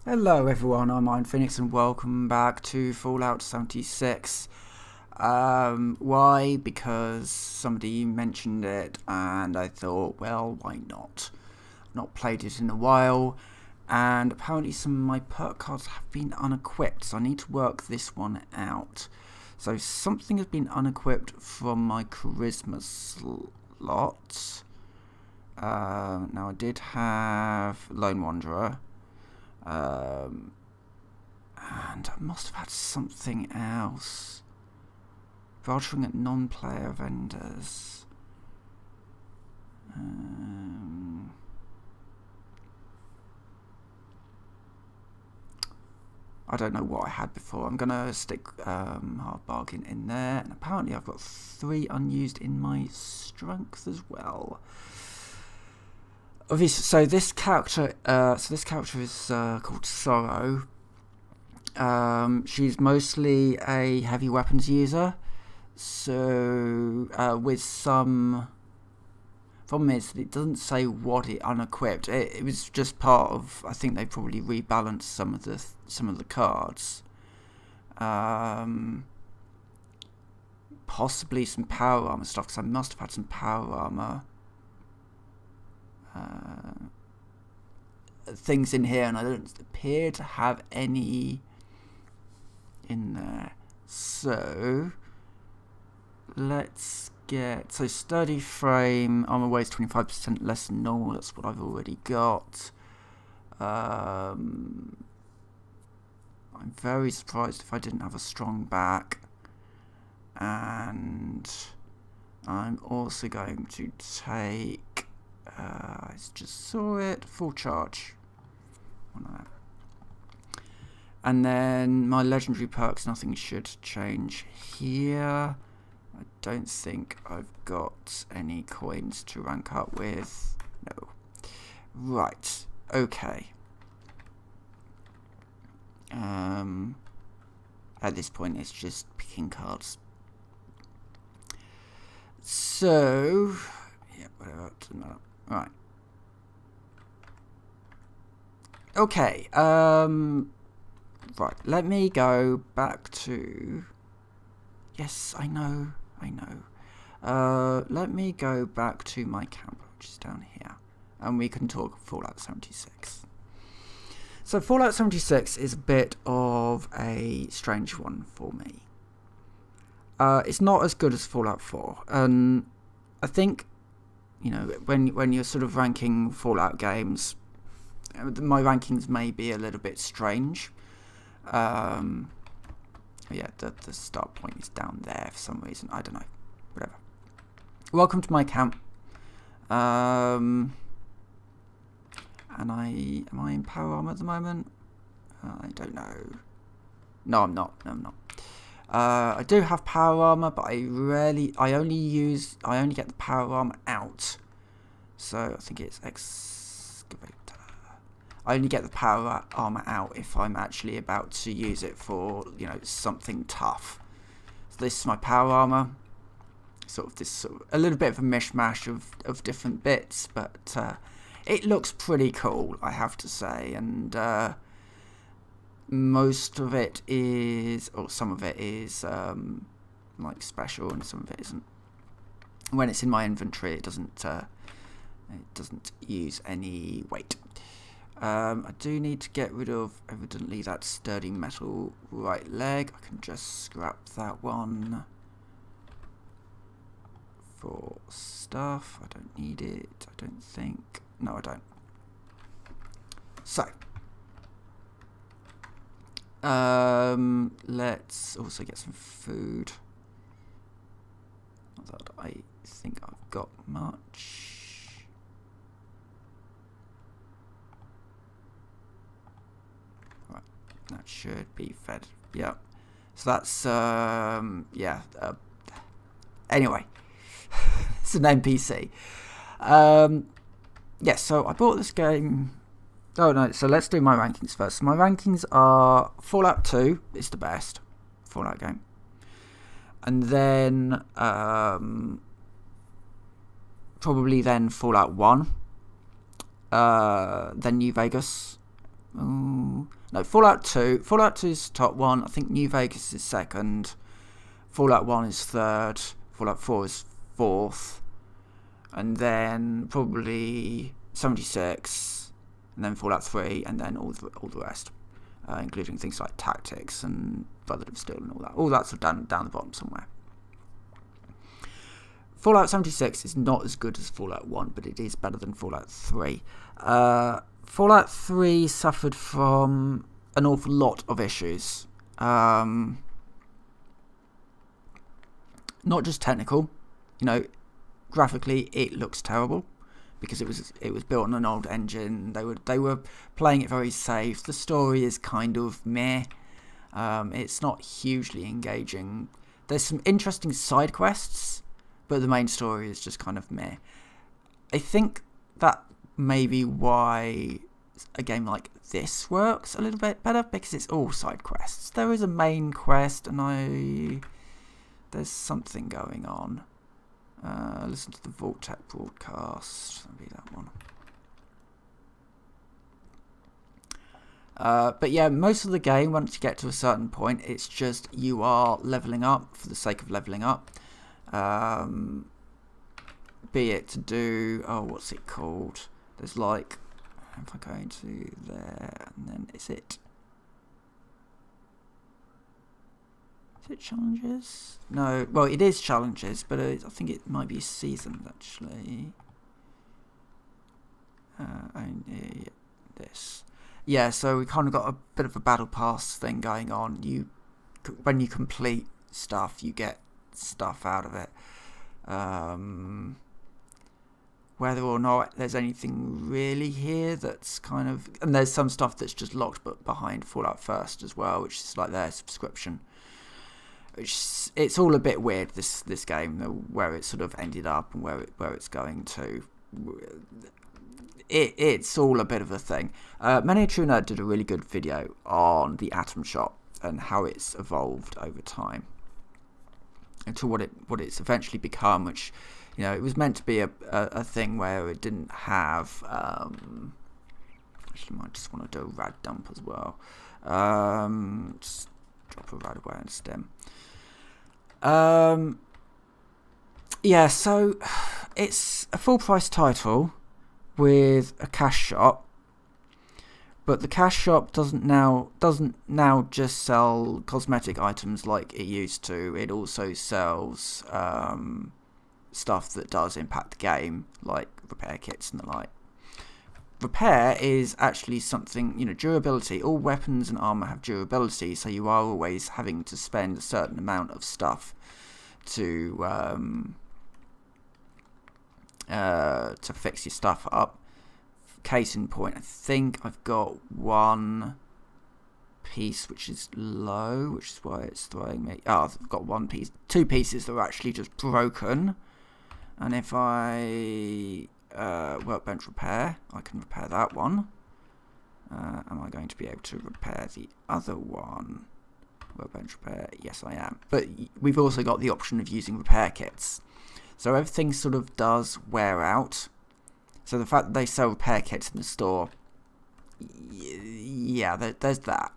Hello everyone, I'm Iron Phoenix and welcome back to Fallout 76. Why? Because somebody mentioned it and I thought, well, why not? I've not played it in a while, and apparently some of my perk cards have been unequipped, so I need to work this one out. So something has been unequipped from my charisma slot. Now I did have Lone Wanderer. And I must have had something else. Bartering at non-player vendors. I don't know what I had before. I'm going to stick hard bargain in there. And apparently I've got 3 unused in my strength as well. Obviously, so this character is called Sorrow. She's mostly a heavy weapons user. So with some problem is that it doesn't say what it unequipped. It was just part of. I think they probably rebalanced some of the cards. Possibly some power armor stuff, because I must have had some power armor things in here, and I don't appear to have any in there. So let's get sturdy frame, armor weighs 25% less than normal. That's what I've already got. I'm very surprised if I didn't have a strong back, and I'm also going to take I just saw it, full charge. And then my legendary perks, nothing should change here. I don't think I've got any coins to rank up with. No. Right, okay. At this point it's just picking cards. So, yeah, whatever, doesn't matter. Right. Okay, right, let me go back to... Yes, I know. Let me go back to my camp, which is down here, and we can talk Fallout 76. So Fallout 76 is a bit of a strange one for me. It's not as good as Fallout 4, and I think, you know, when you're sort of ranking Fallout games, my rankings may be a little bit strange. Yeah, the start point is down there for some reason. I don't know. Whatever. Welcome to my camp. And am I in power armor at the moment? I don't know. No, I'm not. I do have power armor, but I only get the power armor out. So I think it's excavator. I only get the power armor out if I'm actually about to use it for, you know, something tough. So this is my power armor. A little bit of a mishmash of different bits, but it looks pretty cool, I have to say, and most of it is, or some of it is like special, and some of it isn't. When it's in my inventory, it doesn't use any weight. I do need to get rid of, evidently, that sturdy metal right leg. I can just scrap that one for stuff. I don't need it, I don't think. No, I don't. So, let's also get some food. Not that I think I've got much. That should be fed. Yeah. So that's anyway, it's an NPC. Yeah. So I bought this game. Oh no. So let's do my rankings first. My rankings are Fallout 2 is the best Fallout game, and then probably then Fallout 1, then New Vegas, No, Fallout 2. Fallout 2 is top one. I think New Vegas is second. Fallout 1 is third. Fallout 4 is fourth. And then probably 76. And then Fallout 3. And then all the rest. Including things like Tactics and Brotherhood of Steel and all that. All that's sort of down the bottom somewhere. Fallout 76 is not as good as Fallout 1, but it is better than Fallout 3. Fallout 3 suffered from an awful lot of issues. Not just technical. You know, graphically it looks terrible because it was built on an old engine. They were playing it very safe. The story is kind of meh. It's not hugely engaging. There's some interesting side quests, but the main story is just kind of meh. I think that may be why a game like this works a little bit better, because it's all side quests. There is a main quest, and there's something going on. Listen to the Vortec broadcast. That'll be that one. But yeah, most of the game, once you get to a certain point, it's just you are leveling up for the sake of leveling up. Be it to do, what's it called? There's like, if I go into there, and then is it challenges? No, well, it is challenges, but I think it might be seasons actually. Only this. Yeah, so we kind of got a bit of a battle pass thing going on. When you complete stuff, you get stuff out of it. Whether or not there's anything really here that's kind of... And there's some stuff that's just locked but behind Fallout First as well, which is like their subscription. It's all a bit weird, this game, where it sort of ended up and where it's going to. It's all a bit of a thing. Many a True Nerd did a really good video on the Atom Shop and how it's evolved over time into what it's eventually become, which, you know, it was meant to be a thing where it didn't have... actually, might just want to do a rad dump as well. Just drop a rad away and stem. Yeah, so it's a full price title with a cash shop, but the cash shop doesn't now just sell cosmetic items like it used to. It also sells stuff that does impact the game, like repair kits and the like. Repair is actually something, you know, durability. All weapons and armor have durability, so you are always having to spend a certain amount of stuff to fix your stuff up. Case in point, I think I've got one piece which is low, which is why it's throwing me. I've got one piece, two pieces that are actually just broken, and if I workbench repair, I can repair that one. Am I going to be able to repair the other one? Workbench repair, yes I am. But we've also got the option of using repair kits. So everything sort of does wear out. So the fact that they sell repair kits in the store, yeah, there's that.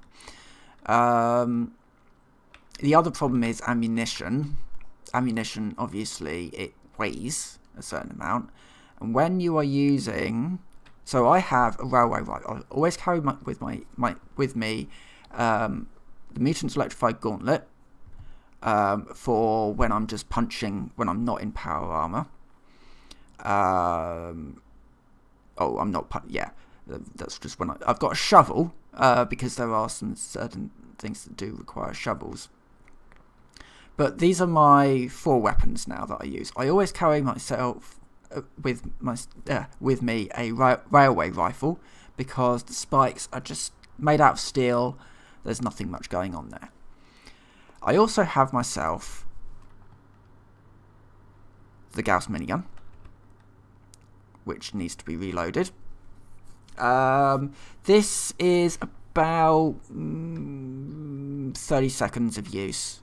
The other problem is ammunition. Ammunition, obviously, it weighs a certain amount. And when you are using... So I have a railway rifle. I always carry with me the Mutant's Electrified Gauntlet for when I'm just punching, when I'm not in power armor. I'm not... Yeah, that's just when I've got a shovel, because there are some certain things that do require shovels. But these are my 4 weapons now that I use. I always carry myself... with me a railway rifle, because the spikes are just made out of steel. There's nothing much going on there. I also have myself the Gauss minigun, which needs to be reloaded. This is about 30 seconds of use,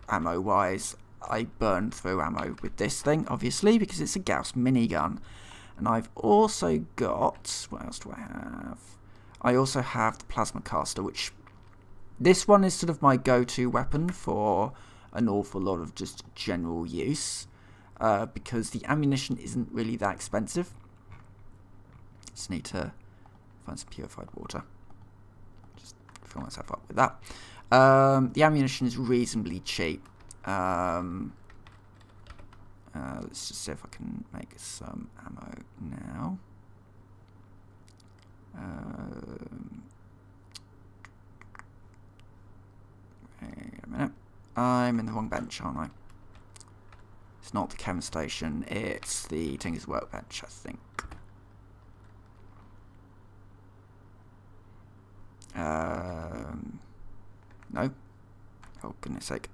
ammo wise. I burn through ammo with this thing, obviously, because it's a Gauss minigun. And I've also got... What else do I have? I also have the plasma caster, which this one is sort of my go-to weapon for an awful lot of just general use, because the ammunition isn't really that expensive. Just need to find some purified water. Just fill myself up with that. The ammunition is reasonably cheap. Let's just see if I can make some ammo now. Wait a minute. I'm in the wrong bench, aren't I? It's not the chem station, it's the Tinker's workbench, I think. No. Oh, goodness sake.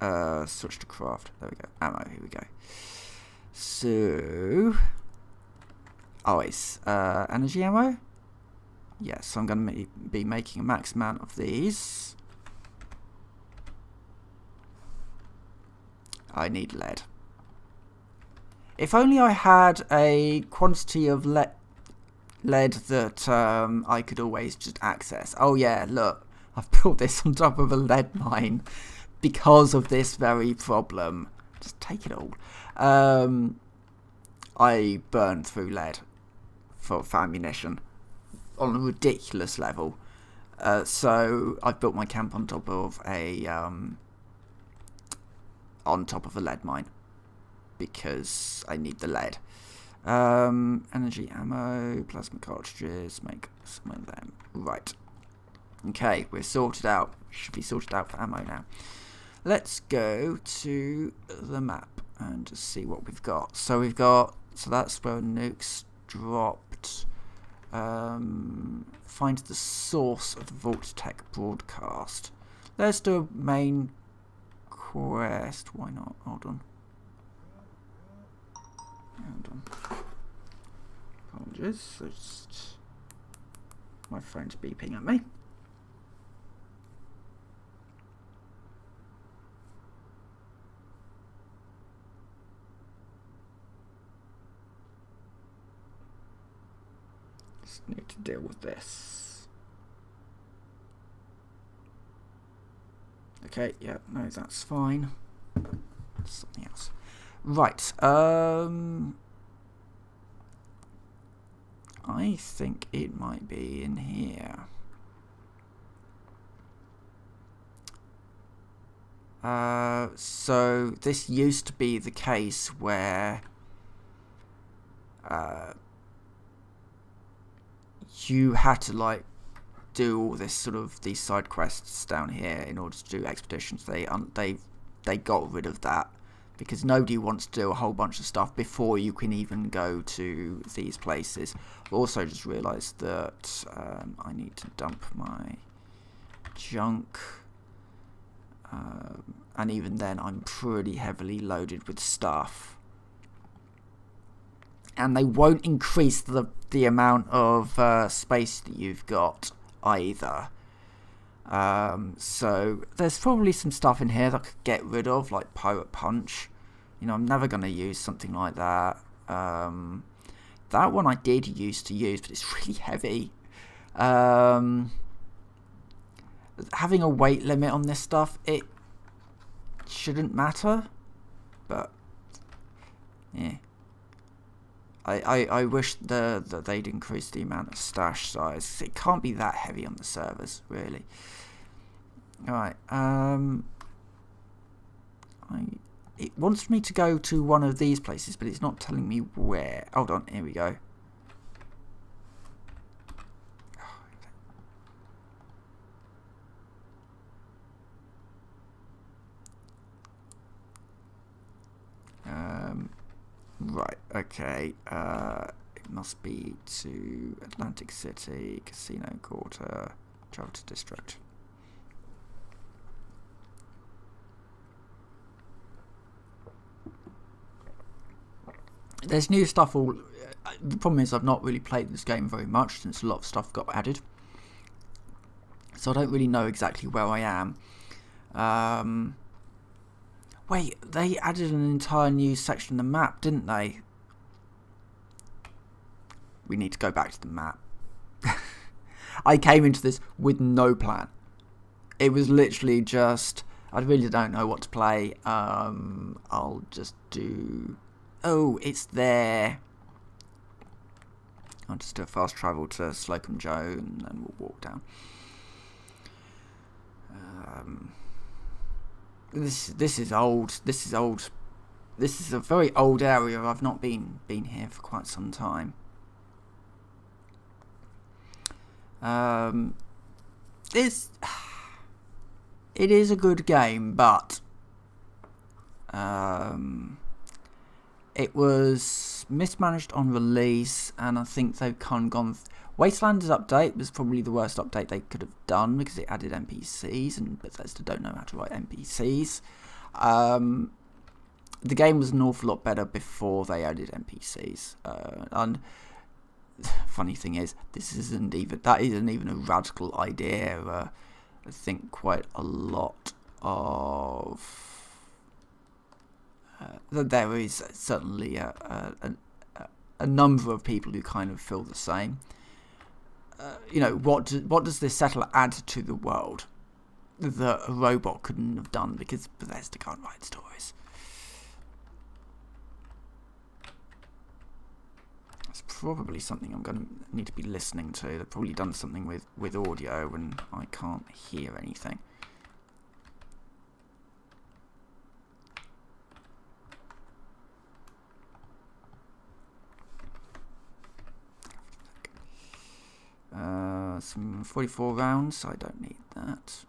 Switch to craft. There we go. Ammo, here we go. So... oh, it's energy ammo? Yes, so I'm going to be making a max amount of these. I need lead. If only I had a quantity of lead that I could always just access. Oh yeah, look, I've built this on top of a lead mine because of this very problem. Just take it all. I burn through lead for ammunition on a ridiculous level. So I've built my camp on top of a lead mine because I need the lead. Energy ammo, plasma cartridges, make some of them. Right. Okay, we're sorted out. Should be sorted out for ammo now. Let's go to the map and just see what we've got. So we've got, so that's where nukes dropped. Find the source of the Vault-Tec broadcast. Let's do a main quest. Why not? Hold on. Apologies. Just my phone's beeping at me. Just need to deal with this. Okay, yeah, no, that's fine. Something else. Right, I think it might be in here. So this used to be the case where you had to like do all this sort of these side quests down here in order to do expeditions. They got rid of that because nobody wants to do a whole bunch of stuff before you can even go to these places. I've also just realised that I need to dump my junk, and even then I'm pretty heavily loaded with stuff, and they won't increase the amount of space that you've got either. So there's probably some stuff in here that I could get rid of, like Pirate Punch. You know, I'm never going to use something like that. That one I did used to use, but it's really heavy. Having a weight limit on this stuff, it shouldn't matter, but yeah. I wish that they'd increase the amount of stash size. It can't be that heavy on the servers, really. Alright, it wants me to go to one of these places, but it's not telling me where. Hold on, here we go. Right, okay, it must be to Atlantic City, Casino Quarter, travel to District. There's new stuff all... the problem is I've not really played this game very much since a lot of stuff got added. So I don't really know exactly where I am. Wait, they added an entire new section of the map, didn't they? We need to go back to the map. I came into this with no plan. It was literally just, I really don't know what to play. I'll just do... Oh, it's there. I'll just do a fast travel to Slocum Joe and then we'll walk down. This is old. This is old. This is a very old area. I've not been here for quite some time. It is a good game, but it was mismanaged on release, and I think they've kind of gone... Wasteland's update was probably the worst update they could have done because it added NPCs, and Bethesda don't know how to write NPCs. The game was an awful lot better before they added NPCs. And funny thing is, that isn't even a radical idea. I think quite a lot of there is certainly a number of people who kind of feel the same. What does this settler add to the world that a robot couldn't have done because Bethesda can't write stories? That's probably something I'm going to need to be listening to. They've probably done something with audio and I can't hear anything. Some 44 rounds, I don't need that.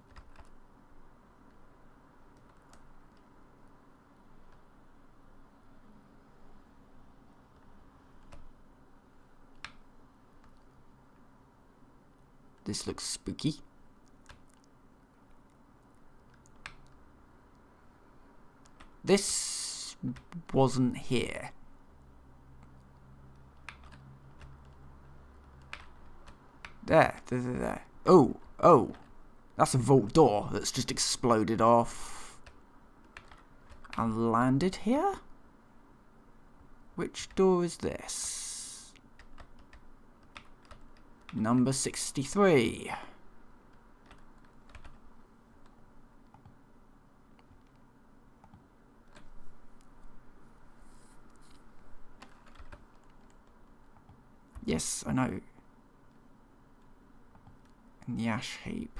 This looks spooky. This wasn't here. There. Oh. That's a vault door that's just exploded off and landed here? Which door is this? Number 63. Yes, I know. In the ash heap.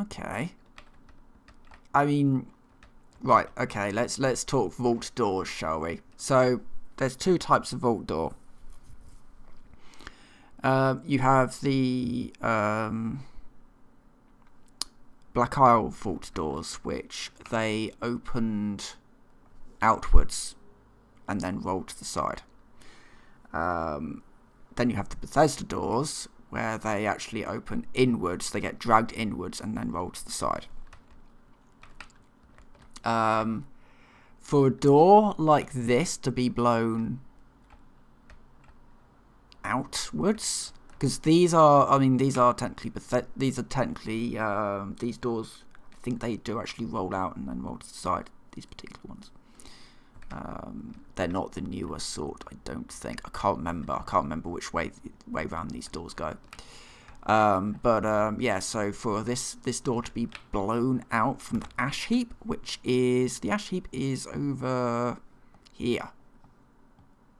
Okay. I mean, right, okay, let's talk vault doors, shall we? So, there's two types of vault door. You have the Black Isle vault doors, which they opened outwards and then rolled to the side. Then you have the Bethesda doors, where they actually open inwards, they get dragged inwards and then roll to the side. For a door like this to be blown outwards, because these are technically these doors, I think they do actually roll out and then roll to the side, these particular ones. They're not the newer sort, I don't think. I can't remember which way around these doors go. Yeah, so for this door to be blown out from the ash heap, the ash heap is over here.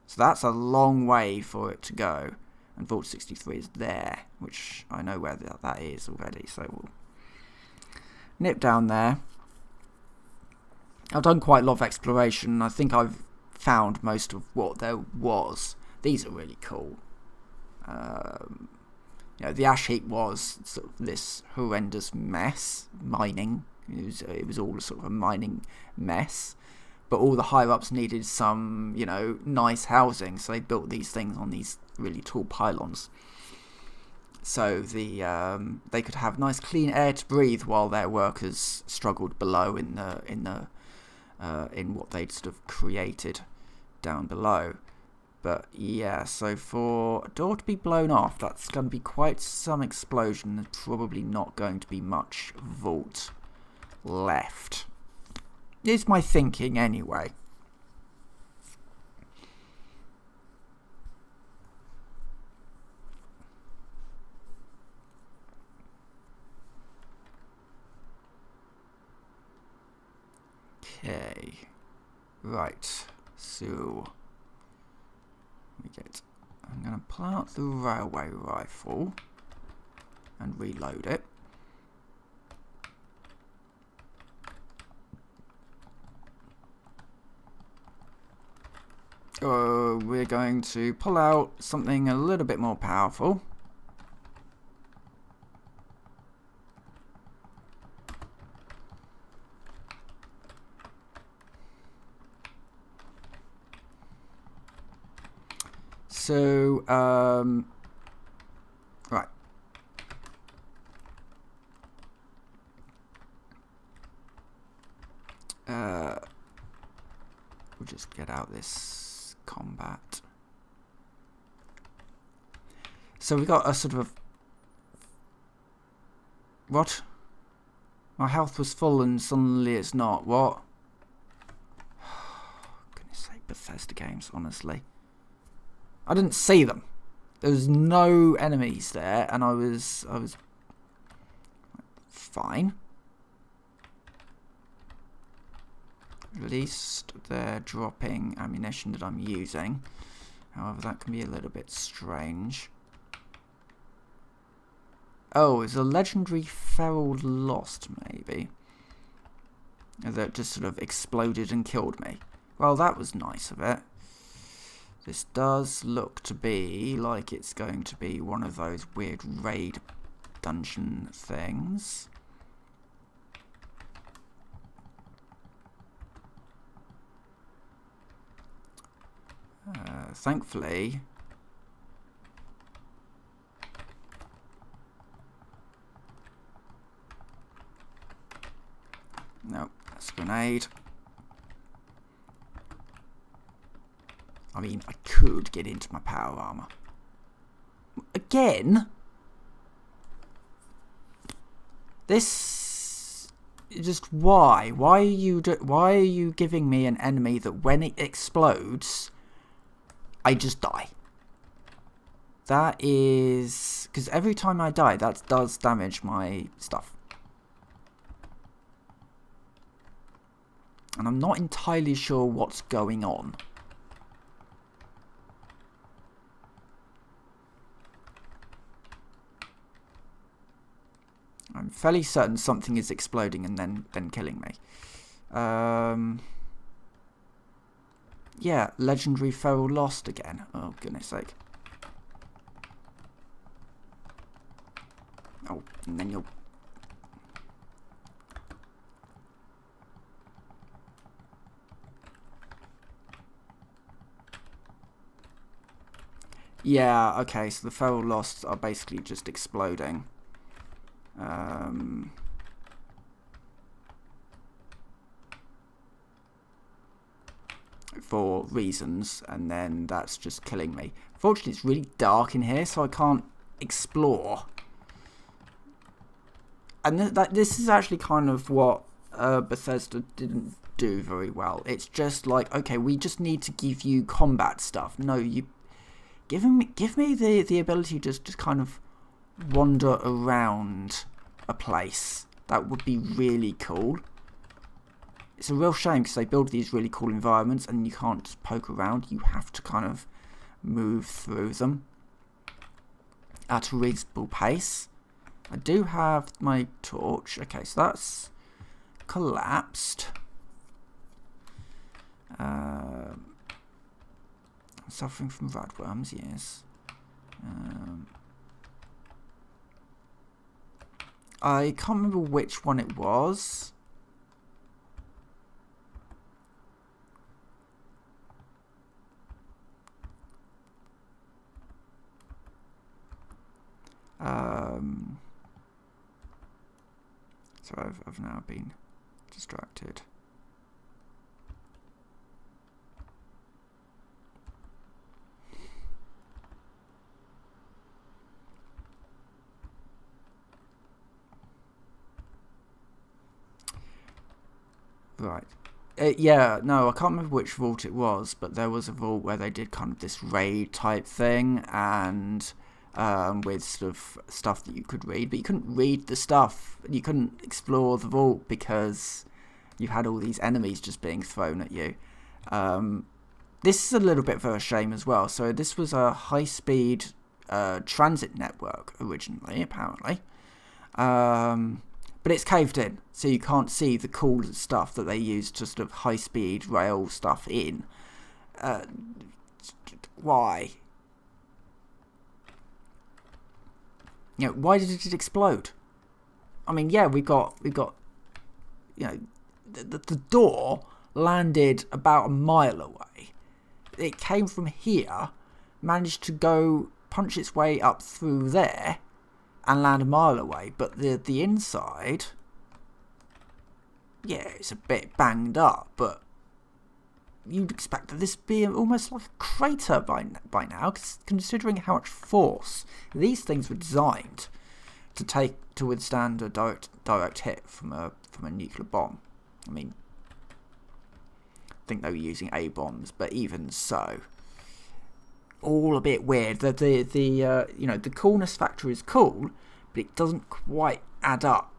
So that's a long way for it to go. And Vault 63 is there, which I know where that is already, so we'll nip down there. I've done quite a lot of exploration. I think I've found most of what there was. These are really cool. The ash heap was sort of this horrendous mess, mining. It was all sort of a mining mess. But all the higher-ups needed some, nice housing, so they built these things on these really tall pylons. So they could have nice clean air to breathe while their workers struggled below in what they'd sort of created down below. But yeah, so for a door to be blown off, that's going to be quite some explosion. There's probably not going to be much vault left. Is my thinking anyway. Okay, right, so I'm going to pull out the railway rifle and reload it. We're going to pull out something a little bit more powerful. So, right. We'll just get out this combat. So we got a sort of... What? My health was full and suddenly it's not. What? Goodness sake, Bethesda games, honestly. I didn't see them. There was no enemies there, and I was fine. At least they're dropping ammunition that I'm using. However, that can be a little bit strange. Oh, it's a legendary feral lost, maybe. That just sort of exploded and killed me. Well, that was nice of it. This does look to be like it's going to be one of those weird raid dungeon things. Thankfully, no, that's a grenade. I mean, I could get into my power armor. Again? This... Just why? Why are you giving me an enemy that when it explodes, I just die? That is... Because every time I die, that does damage my stuff. And I'm not entirely sure what's going on. I'm fairly certain something is exploding and then killing me. Yeah, legendary feral lost again. Oh, goodness sake. Oh, and then you'll... Yeah, okay, so the feral losts are basically just exploding. For reasons, and then that's just killing me. Fortunately, it's really dark in here, so I can't explore. And this is actually kind of what Bethesda didn't do very well. It's just like, okay, we just need to give you combat stuff. No, you give me the ability to just kind of wander around a place. That would be really cool. It's a real shame because they build these really cool environments and you can't just poke around. You have to kind of move through them at a reasonable pace. I do have my torch. Okay, so that's collapsed. Suffering from radworms, yes. I can't remember which one it was. So I've now been distracted. Right. Yeah, no, I can't remember which vault it was, but there was a vault where they did kind of this raid type thing, and with sort of stuff that you could read, but you couldn't read the stuff, you couldn't explore the vault because you had all these enemies just being thrown at you. This is a little bit of a shame as well. So this was a high-speed transit network originally, apparently. But it's caved in, so you can't see the cool stuff that they use to sort of high-speed rail stuff in. Why? You know, why did it explode? I mean, yeah, we got, you know, the door landed about a mile away. It came from here, managed to go punch its way up through there, and land a mile away, but the inside, yeah, it's a bit banged up, but you'd expect that this be almost like a crater by now, considering how much force these things were designed to withstand a direct hit from a nuclear bomb. I mean, I think they were using A bombs, but even so, all a bit weird. The coolness factor is cool, but it doesn't quite add up.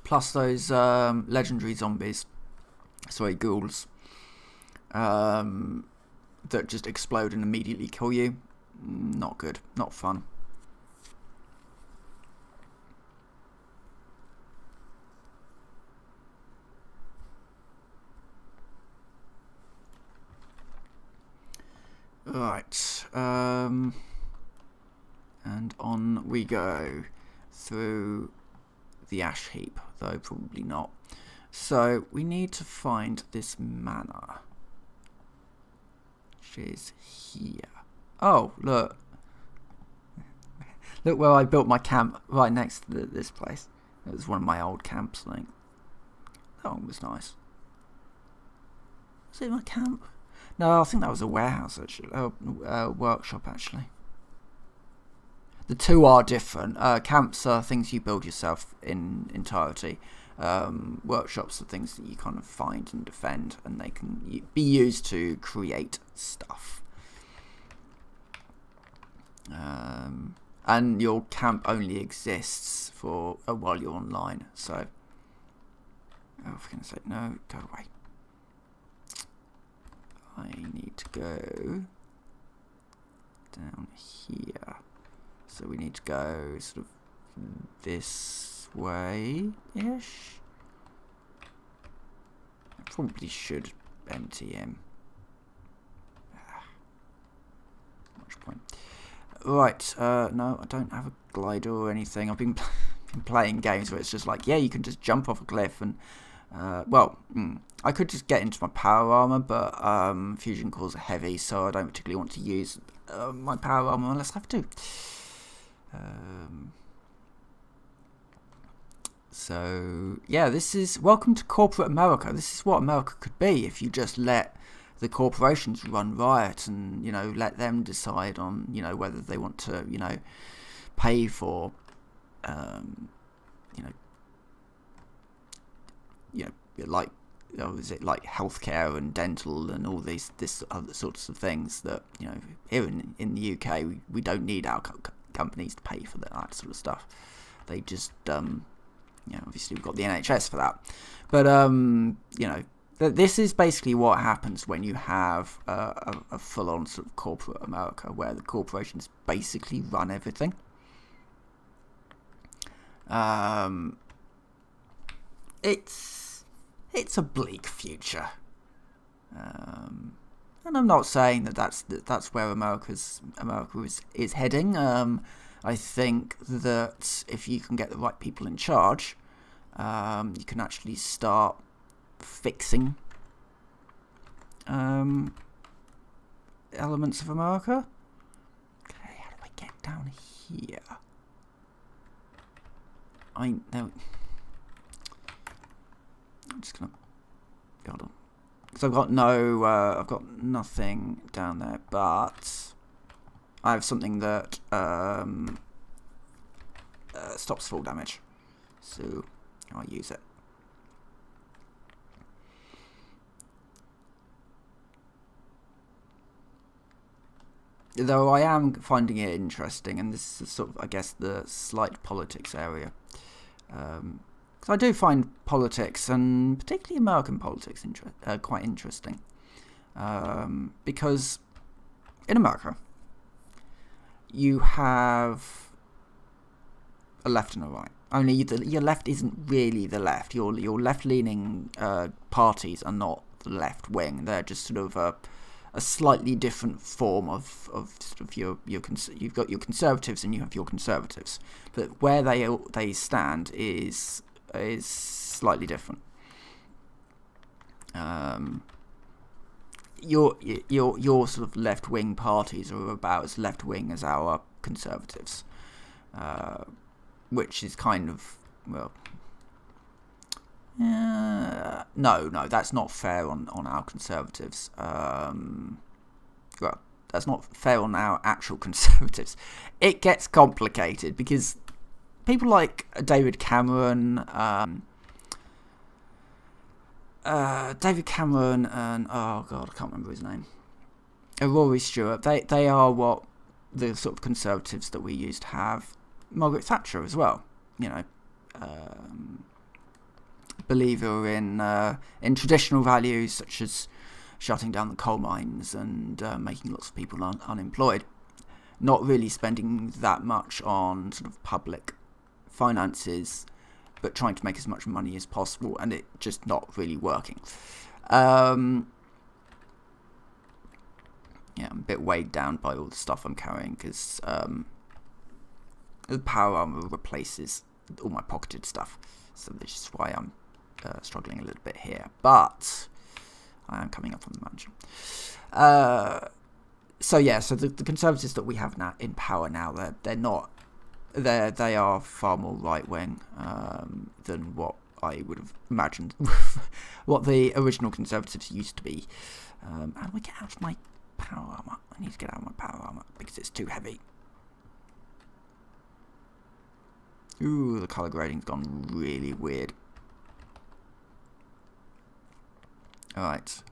Plus those legendary zombies, ghouls, that just explode and immediately kill you. Not good, not fun. Right, and on we go through the ash heap, though probably not. So we need to find this manor, which is here. Oh, look. Look where I built my camp, right next to this place. It was one of my old camps, I think. That one was nice. Was it my camp? No, I think that was a warehouse, actually. Workshop, actually. The two are different. Camps are things you build yourself in entirety. Workshops are things that you kind of find and defend, and they can be used to create stuff. And your camp only exists for while you're online. So, I was going to say, no, go away. I need to go down here. So we need to go sort of this way-ish. I probably should empty him. Much point. Right, no, I don't have a glider or anything. I've been playing games where it's just like, yeah, you can just jump off a cliff and, I could just get into my power armor, but fusion cores are heavy, so I don't particularly want to use my power armor unless I have to. So yeah, this is welcome to corporate America. This is what America could be if you just let the corporations run riot and, you know, let them decide on, you know, whether they want to, you know, pay for, like, is it like healthcare and dental and all this other sorts of things that, you know, here in the UK we don't need our companies to pay for that sort of stuff. They just, obviously we've got the NHS for that. But, this is basically what happens when you have a full-on sort of corporate America where the corporations basically run everything. It's a bleak future. And I'm not saying that's where America is heading. I think that if you can get the right people in charge, you can actually start fixing elements of America. Okay, how do I get down here? I'm just gonna hold on. So I've got I've got nothing down there, but I have something that stops fall damage. So I'll use it. Though I am finding it interesting, and this is sort of, I guess, the slight politics area. Because I do find politics, and particularly American politics, quite interesting. Because in America, you have a left and a right. Only your left isn't really the left. Your left-leaning parties are not the left wing. They're just sort of a slightly different form of sort of you've got your conservatives and you have your conservatives, but where they stand is slightly different. Your sort of left wing parties are about as left wing as our conservatives, which is kind of, well, no, that's not fair on our conservatives. Well, that's not fair on our actual conservatives. It gets complicated because people like David Cameron, and oh god, I can't remember his name. Rory Stewart. They are what the sort of conservatives that we used to have. Margaret Thatcher as well. You know. Believer in traditional values such as shutting down the coal mines and making lots of people unemployed, not really spending that much on sort of public finances, but trying to make as much money as possible, and it just not really working. Yeah, I'm a bit weighed down by all the stuff I'm carrying because the power armor replaces all my pocketed stuff, so this is why I'm struggling a little bit here, but I am coming up on the mansion. So the Conservatives that we have now in power now, they are far more right wing than what I would have imagined, what the original Conservatives used to be. How do I get out of my power armor? I need to get out of my power armor because it's too heavy. Ooh, the colour grading's gone really weird. Alright,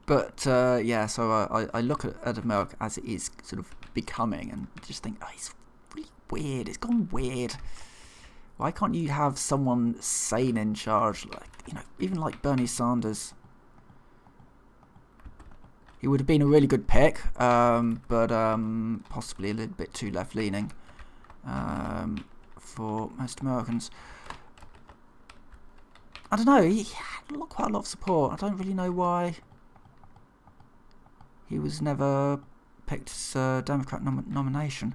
but yeah, so I look at America as it is sort of becoming and just think, oh, it's really weird, it's gone weird. Why can't you have someone sane in charge, like, you know, even like Bernie Sanders? He would have been a really good pick, but possibly a little bit too left-leaning. For most Americans. I don't know, he had quite a lot of support. I don't really know why he was never picked as a Democrat nomination.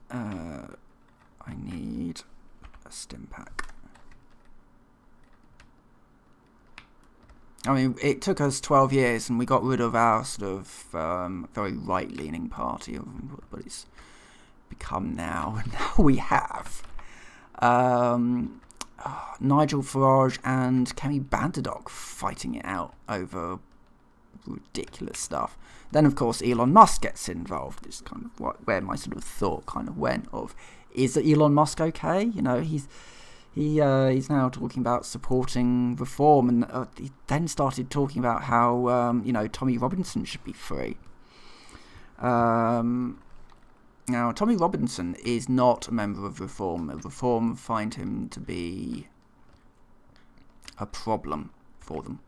I need a stim pack. I mean, it took us 12 years and we got rid of our sort of very right-leaning party, but it's become now, and now we have Nigel Farage and Kemi Banderdock fighting it out over ridiculous stuff. Then, of course, Elon Musk gets involved. It's kind of where my sort of thought kind of went of, is Elon Musk okay? You know, he's now talking about supporting reform, and he then started talking about how you know, Tommy Robinson should be free. Now, Tommy Robinson is not a member of Reform. Reform find him to be a problem for them.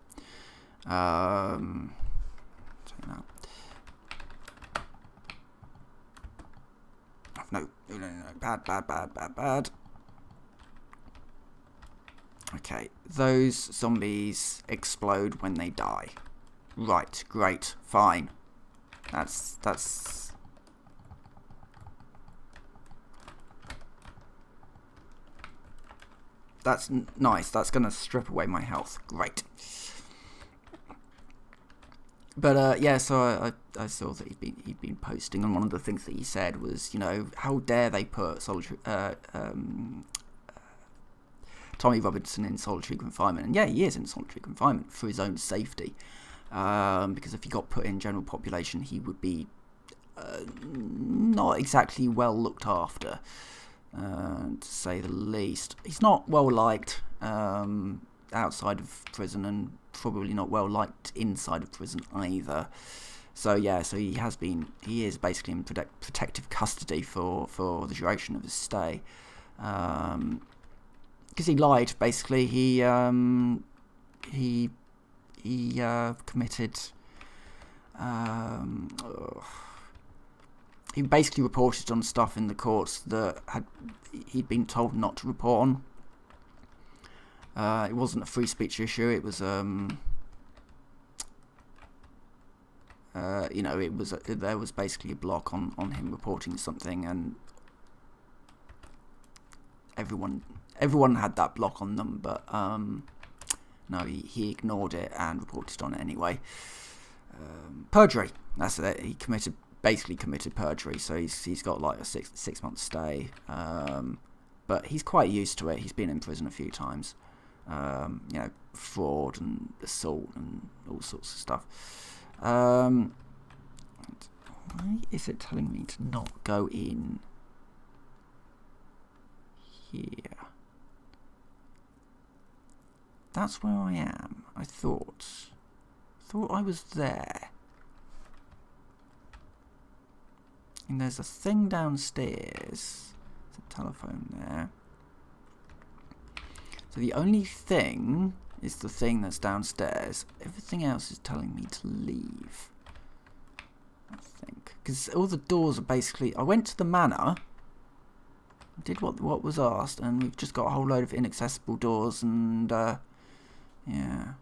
No, bad. Okay, those zombies explode when they die. Right, great, fine. That's nice. That's gonna strip away my health. Great. But yeah, so I saw that he'd been posting, and one of the things that he said was, you know, how dare they put Tommy Robinson in solitary confinement. And yeah, he is in solitary confinement for his own safety. Because if he got put in general population, he would be not exactly well looked after, to say the least. He's not well liked outside of prison, and probably not well liked inside of prison either. So yeah, so he is basically in protective custody for the duration of his stay, because he lied. Basically, he committed. He basically reported on stuff in the courts that he'd been told not to report on. It wasn't a free speech issue. It was there was basically a block on him reporting something, and everyone had that block on them, but no, he ignored it and reported on it anyway. Perjury. That's it. He basically committed perjury. So he's got like a six month stay. But he's quite used to it. He's been in prison a few times. Fraud and assault and all sorts of stuff. Why is it telling me to not go in here? That's where I am. I thought I was there. And there's a thing downstairs. There's a telephone there. So the only thing is the thing that's downstairs. Everything else is telling me to leave, I think. Because all the doors are basically... I went to the manor, did what was asked, and we've just got a whole load of inaccessible doors, and yeah.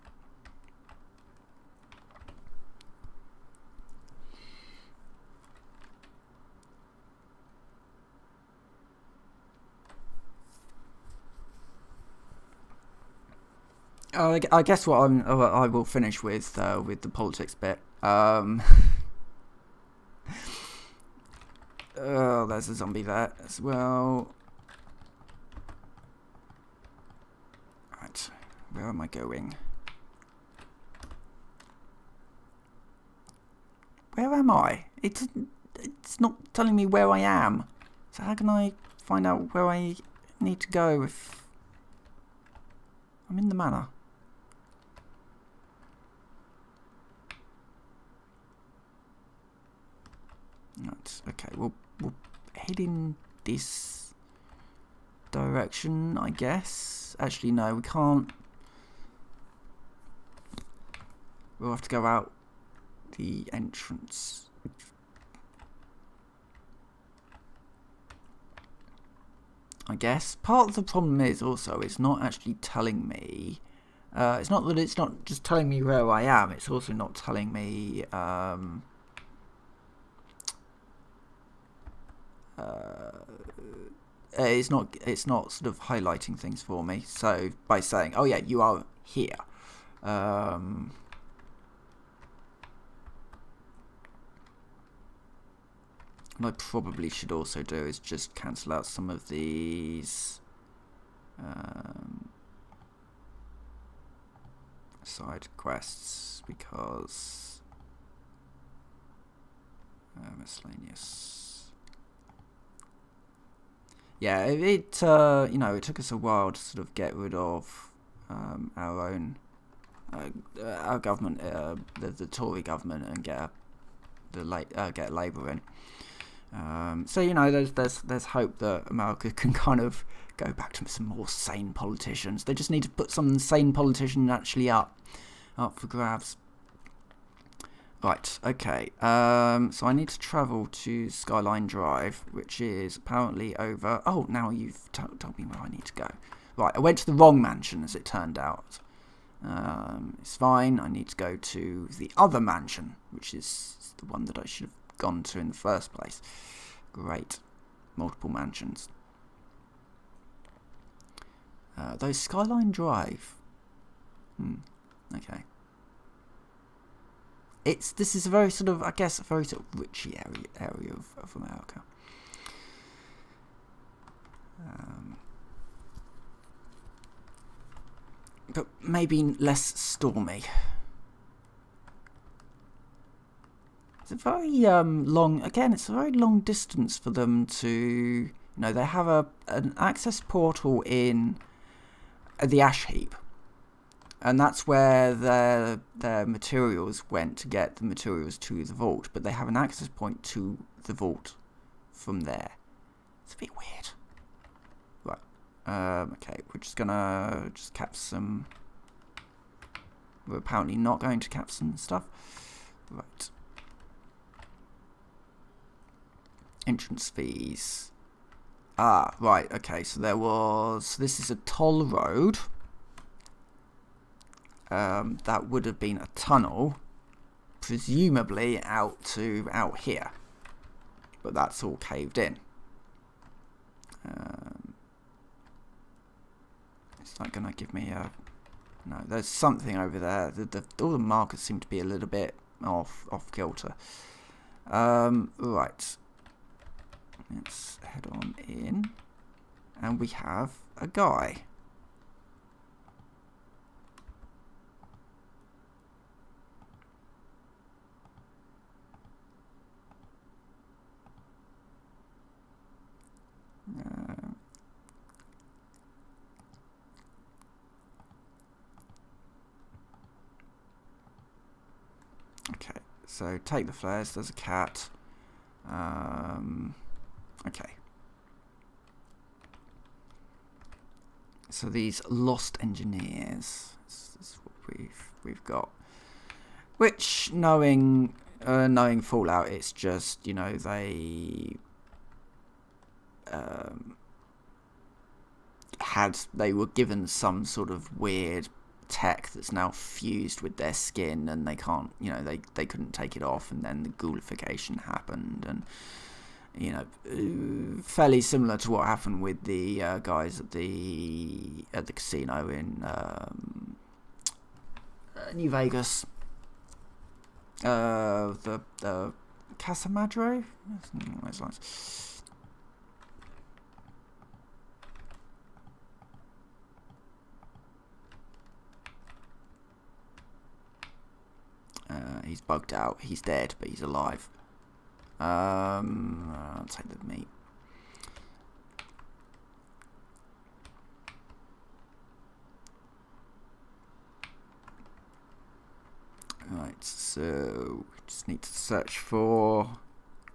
I guess what I will finish with the politics bit. There's a zombie there as well. Right, where am I going? Where am I? It's not telling me where I am. So how can I find out where I need to go if I'm in the manor? Right, okay, we'll head in this direction, I guess. Actually, no, we can't. We'll have to go out the entrance. I guess. Part of the problem is also it's not actually telling me. It's not that it's not just telling me where I am. It's also not telling me. It's not sort of highlighting things for me. So by saying, "Oh yeah, you are here," what I probably should also do is just cancel out some of these side quests because miscellaneous. Yeah, it took us a while to sort of get rid of our own our government, the Tory government, and get Labour in. So there's hope that America can kind of go back to some more sane politicians. They just need to put some sane politician actually up for grabs. Right, okay. So I need to travel to Skyline Drive, which is apparently over... Oh, now you've told me where I need to go. Right, I went to the wrong mansion, as it turned out. It's fine. I need to go to the other mansion, which is the one that I should have gone to in the first place. Great. Multiple mansions. Those Skyline Drive. Okay. This is a very sort of, I guess, a very sort of richy area of America. but maybe less stormy. It's a very long, again, it's a very long distance for them to, you know, they have an access portal in the ash heap. And that's where their materials went to get the materials to the vault. But they have an access point to the vault from there. It's a bit weird. Right. Okay, we're just gonna cap some. We're apparently not going to cap some stuff. Right. Entrance fees. Ah, right, okay, so this is a toll road. That would have been a tunnel, presumably out here. But that's all caved in. It's not gonna give me a... No, there's something over there. All the markers seem to be a little bit off kilter. Right. Let's head on in, and we have a guy. Okay, so take the flares. There's a cat. Okay. So these lost engineers. This is what we've got. Which, knowing Fallout, it's just, you know, they were given some sort of weird tech that's now fused with their skin, and they can't, you know, they couldn't take it off, and then the ghoulification happened, and you know, fairly similar to what happened with the guys at the casino in New Vegas. The Casa Madre, something along those lines. He's bugged out. He's dead, but he's alive. I'll take the meat. Right, so we just need to search for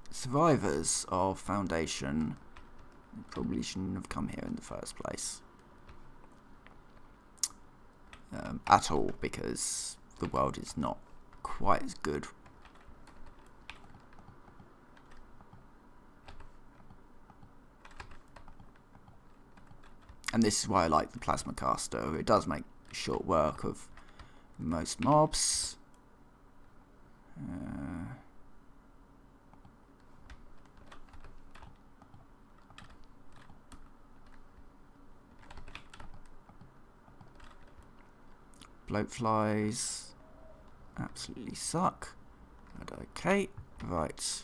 survivors of Foundation. They probably shouldn't have come here in the first place. At all, because the world is not quite as good. And this is why I like the plasma caster. It does make short work of most mobs. Bloatflies absolutely suck. But okay, right.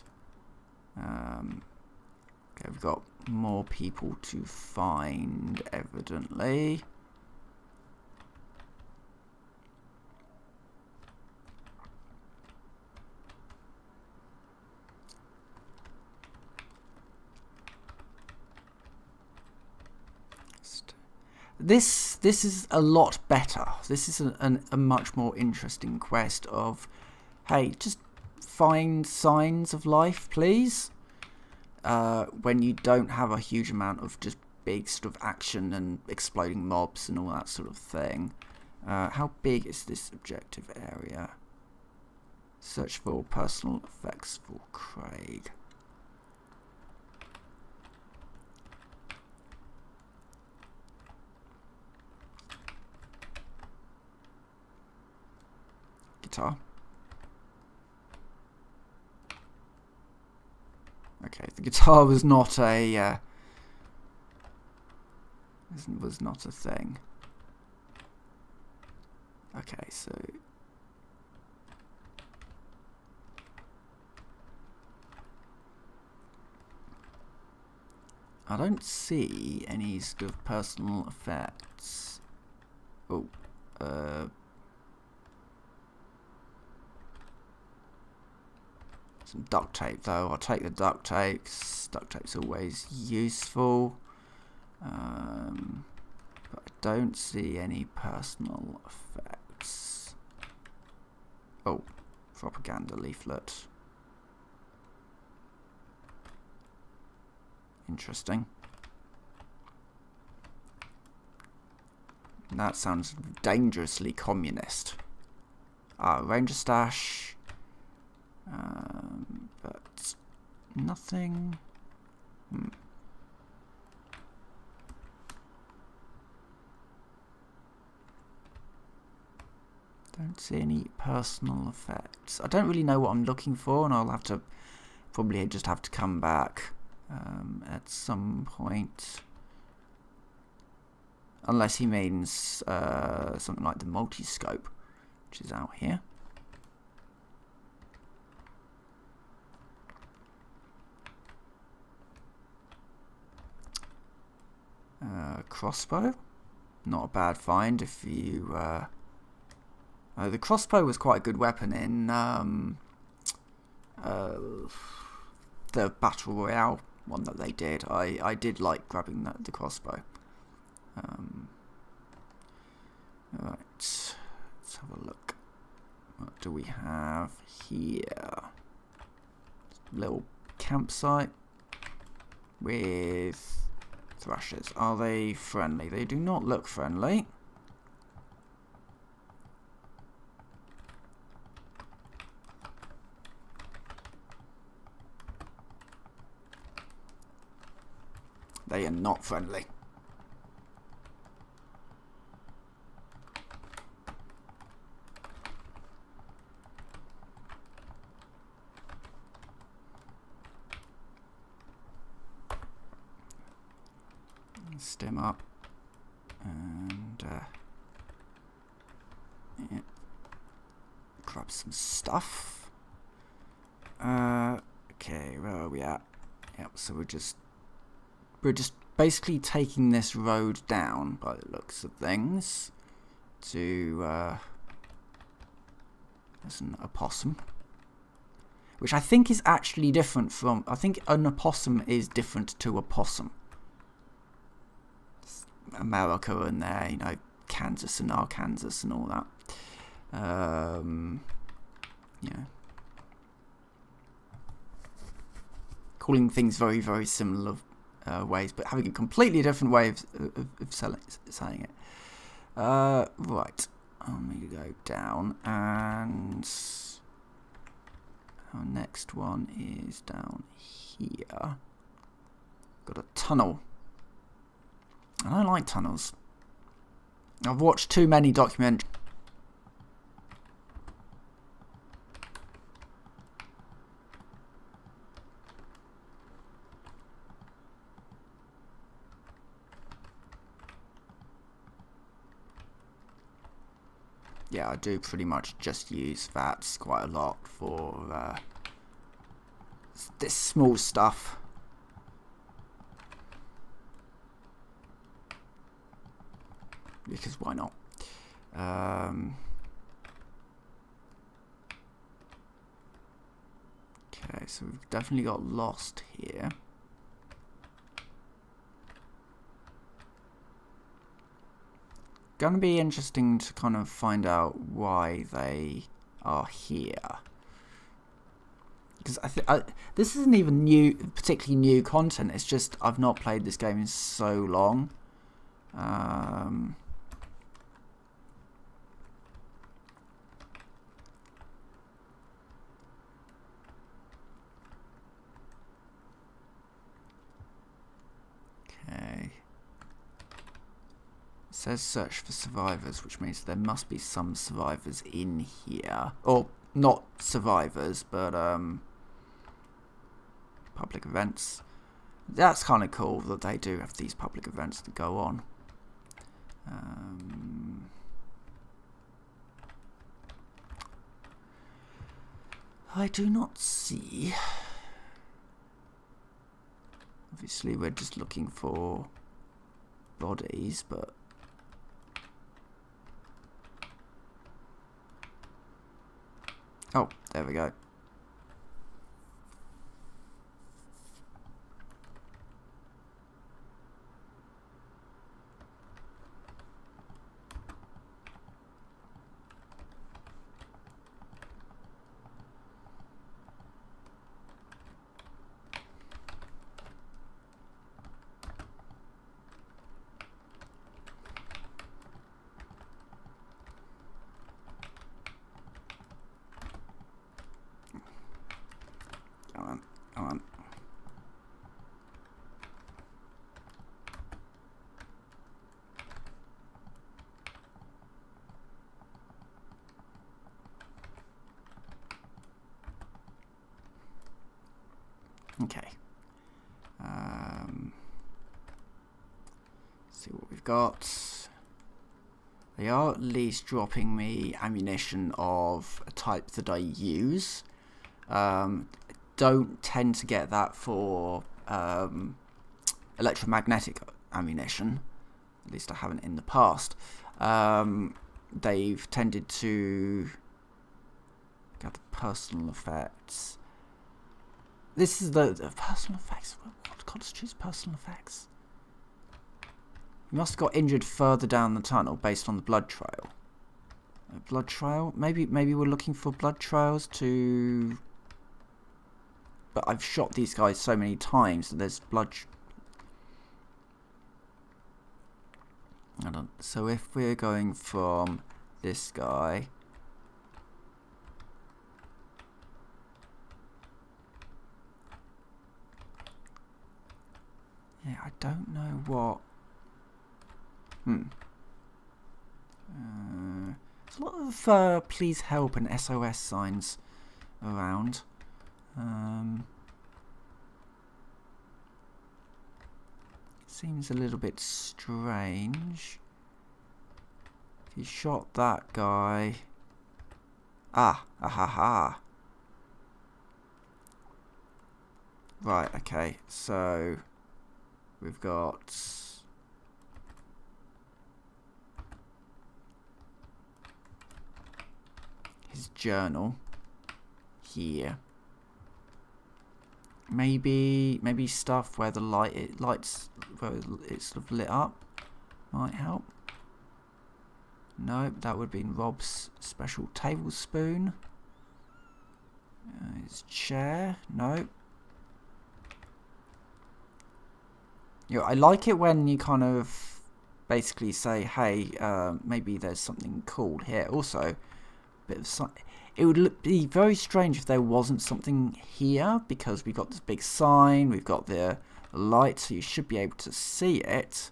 Okay, we've got more people to find, evidently. This is a lot better. This is a much more interesting quest of, hey, just find signs of life, please. When you don't have a huge amount of just big sort of action and exploding mobs and all that sort of thing. How big is this objective area? Search for personal effects for Craig. Guitar. Okay, the guitar was not a was not a thing. Okay, so I don't see any sort of personal effects. Oh, some duct tape though. I'll take the duct tape. Duct tape's always useful. But I don't see any personal effects. Oh, propaganda leaflet. Interesting. That sounds dangerously communist. Ranger stash. But nothing. Don't see any personal effects. I don't really know what I'm looking for, and I'll have to probably just have to come back at some point. Unless he means something like the multi-scope, which is out here. Crossbow, not a bad find if you. The crossbow was quite a good weapon in the Battle Royale one that they did. I did like grabbing the crossbow. Right, let's have a look. What do we have here? Little campsite with thrashers. Are they friendly? They do not look friendly. They are not friendly. Stem up and yeah. Grab some stuff. Okay, where are we at? Yep, so we're just basically taking this road down by the looks of things to there's an opossum, which I think is actually different from. I think an opossum is different to a possum. America and there, you know, Kansas and Arkansas and all that. Yeah. Calling things very, very similar ways, but having a completely different way of saying it. Right. I'm going to go down, and our next one is down here. Got a tunnel. I don't like tunnels. I've watched too many documentaries. Yeah, I do pretty much just use VATs quite a lot for this small stuff. Because why not? Okay, so we've definitely got lost here. Gonna be interesting to kind of find out why they are here. Because this isn't even particularly new content. It's just I've not played this game in so long. Okay. It says search for survivors, which means there must be some survivors in here. Or not survivors, but public events. That's kind of cool that they do have these public events that go on. I do not see. Obviously, we're just looking for bodies, but Oh, there we go. Come on. Okay. See what we've got. They are at least dropping me ammunition of a type that I use. Don't tend to get that for electromagnetic ammunition. At least I haven't in the past. They've tended to get the personal effects. This is the personal effects. What constitutes personal effects? You must have got injured further down the tunnel based on the blood trail. A blood trail? Maybe we're looking for blood trails to... But I've shot these guys so many times that there's blood... So if we're going from this guy... Yeah, I don't know what... There's a lot of please help and SOS signs around. Seems a little bit strange. If you shot that guy... Ahaha. Right, okay, so... We've got... his journal here. Maybe stuff where the lights where it's sort of lit up might help. No, that would have been Rob's special tablespoon. His chair. No. You know, I like it when you kind of basically say, hey, maybe there's something cool here. Also, bit of it would be very strange if there wasn't something here, because we've got this big sign, we've got the light, so you should be able to see it.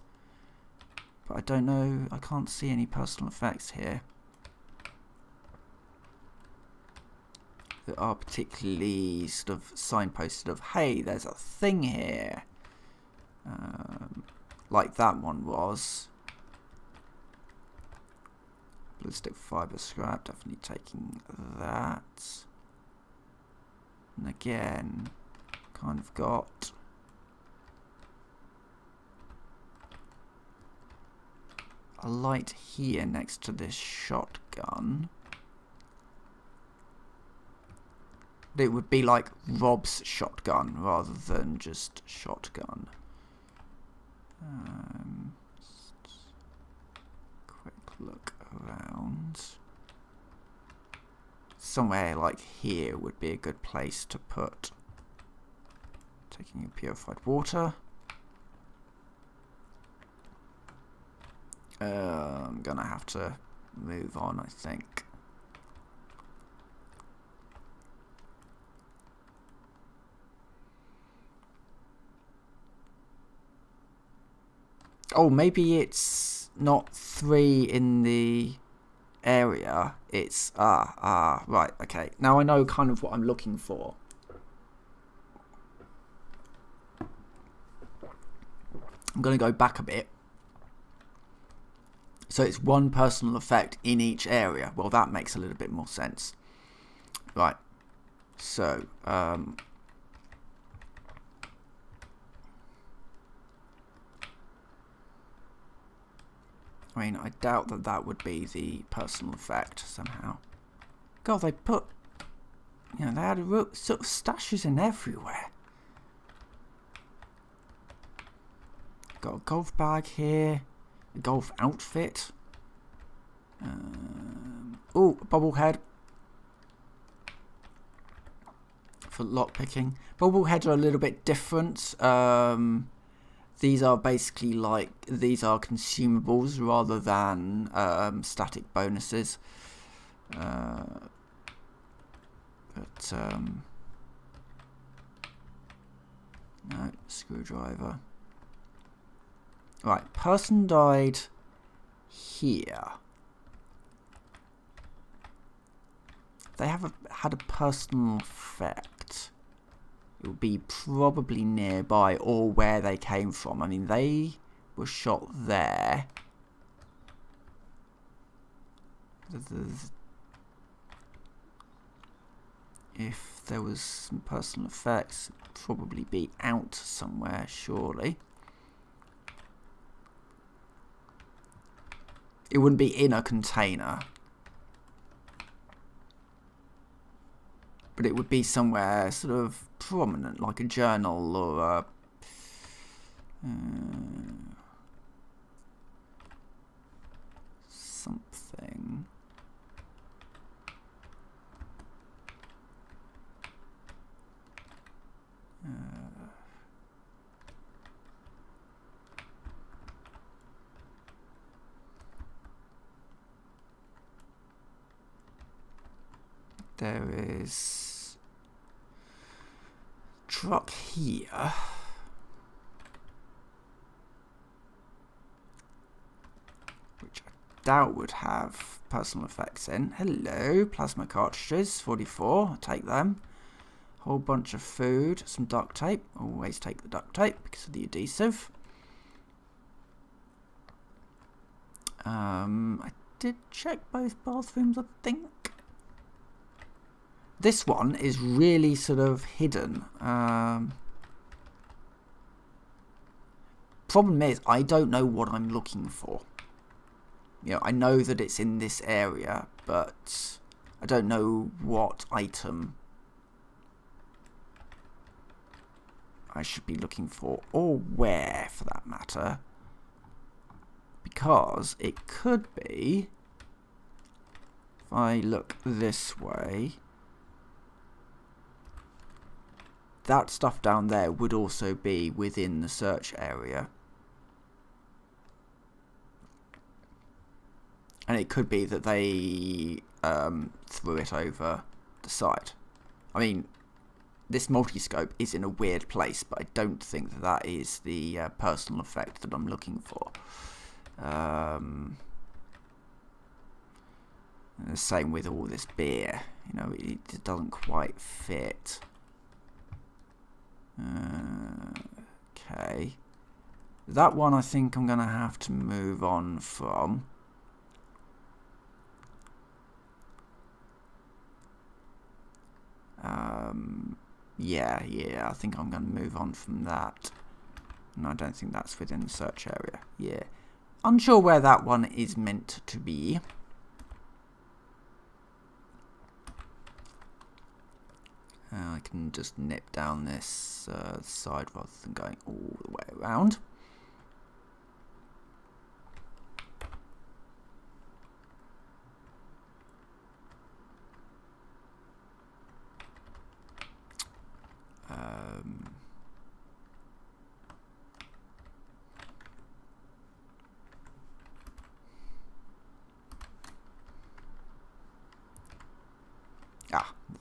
But I don't know, I can't see any personal effects here that are particularly sort of signposted of, hey, there's a thing here. Like that one was. Ballistic fiber scrap, definitely taking that. And again, kind of got a light here next to this shotgun. It would be like Rob's shotgun rather than just shotgun. Quick look around. Somewhere like here would be a good place to put. Taking a purified water. I'm gonna have to move on, I think. Oh, maybe it's not 3 in the area. It's right, okay. Now I know kind of what I'm looking for. I'm gonna go back a bit. So it's 1 personal effect in each area. Well, that makes a little bit more sense. Right. So, I mean, I doubt that that would be the personal effect somehow. God, they put You know, they had sort of stashes in everywhere. Got a golf bag here, a golf outfit. Oh, a bobblehead for lockpicking. Bobbleheads are a little bit different. These are basically like, these are consumables rather than static bonuses. No, screwdriver. Right, person died here. They have had a personal effect. It would be probably nearby or where they came from. I mean, they were shot there. If there was some personal effects, it'd probably be out somewhere, surely. It wouldn't be in a container. But it would be somewhere sort of prominent, like a journal or a... something. There is truck here. Which I doubt would have personal effects in. Hello, plasma cartridges, 44, I'll take them. Whole bunch of food, some duct tape. Always take the duct tape because of the adhesive. I did check both bathrooms, I think. This one is really sort of hidden. Problem is, I don't know what I'm looking for. You know, I know that it's in this area, but I don't know what item I should be looking for, or where, for that matter. Because it could be, if I look this way, that stuff down there would also be within the search area. And it could be that they threw it over the side. I mean, this multi-scope is in a weird place, but I don't think that that is the personal effect that I'm looking for. The same with all this beer. You know, it doesn't quite fit. Okay. That one I think I'm going to have to move on from. Yeah, I think I'm going to move on from that. And I don't think that's within the search area. Yeah. Unsure where that one is meant to be. I can just nip down this side rather than going all the way around.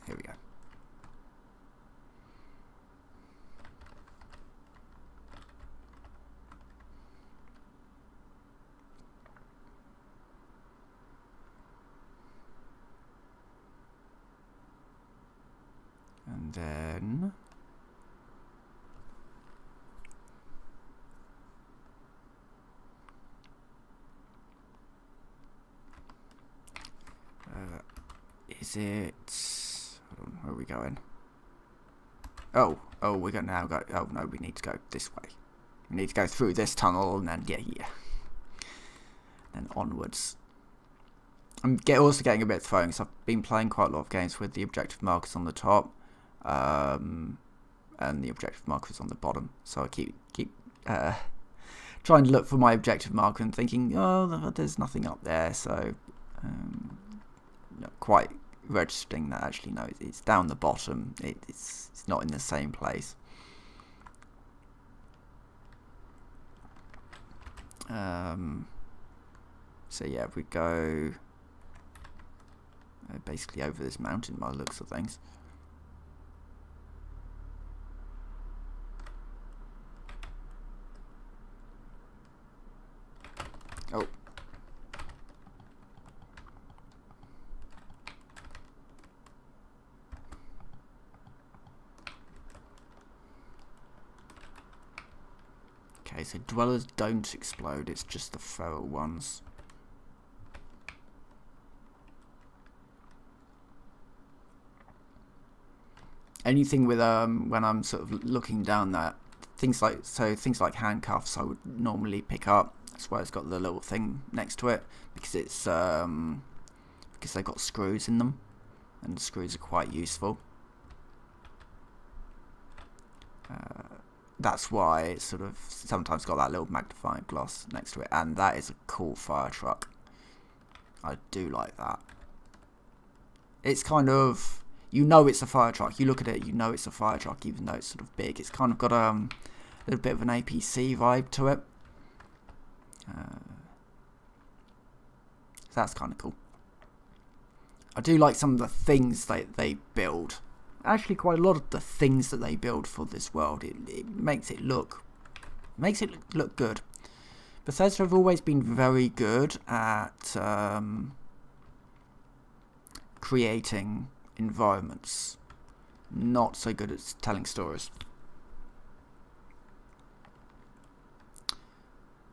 Here we go. And then is it? Hold on, where are we going? Oh, we're gonna now go. Oh no, we need to go this way. We need to go through this tunnel and then yeah, then onwards. I'm also getting a bit thrown because I've been playing quite a lot of games with the objective markers on the top, and the objective markers on the bottom. So I keep trying to look for my objective marker and thinking, oh, there's nothing up there. So not quite registering that actually no, it's down the bottom. It's not in the same place. So yeah, if we go basically over this mountain by the looks of things. Oh. Okay, so dwellers don't explode, it's just the feral ones. Anything with when I'm sort of looking down that, things like handcuffs I would normally pick up. That's why it's got the little thing next to it, because it's because they've got screws in them, and the screws are quite useful. That's why it's sort of sometimes got that little magnifying glass next to it, and that is a cool fire truck. I do like that. It's kind of, you know it's a fire truck. You look at it, you know it's a fire truck, even though it's sort of big. It's kind of got a little bit of an APC vibe to it. So that's kind of cool. I do like some of the things they build. Actually, quite a lot of the things that they build for this world. It makes it look good. Bethesda have always been very good at creating environments. Not so good at telling stories.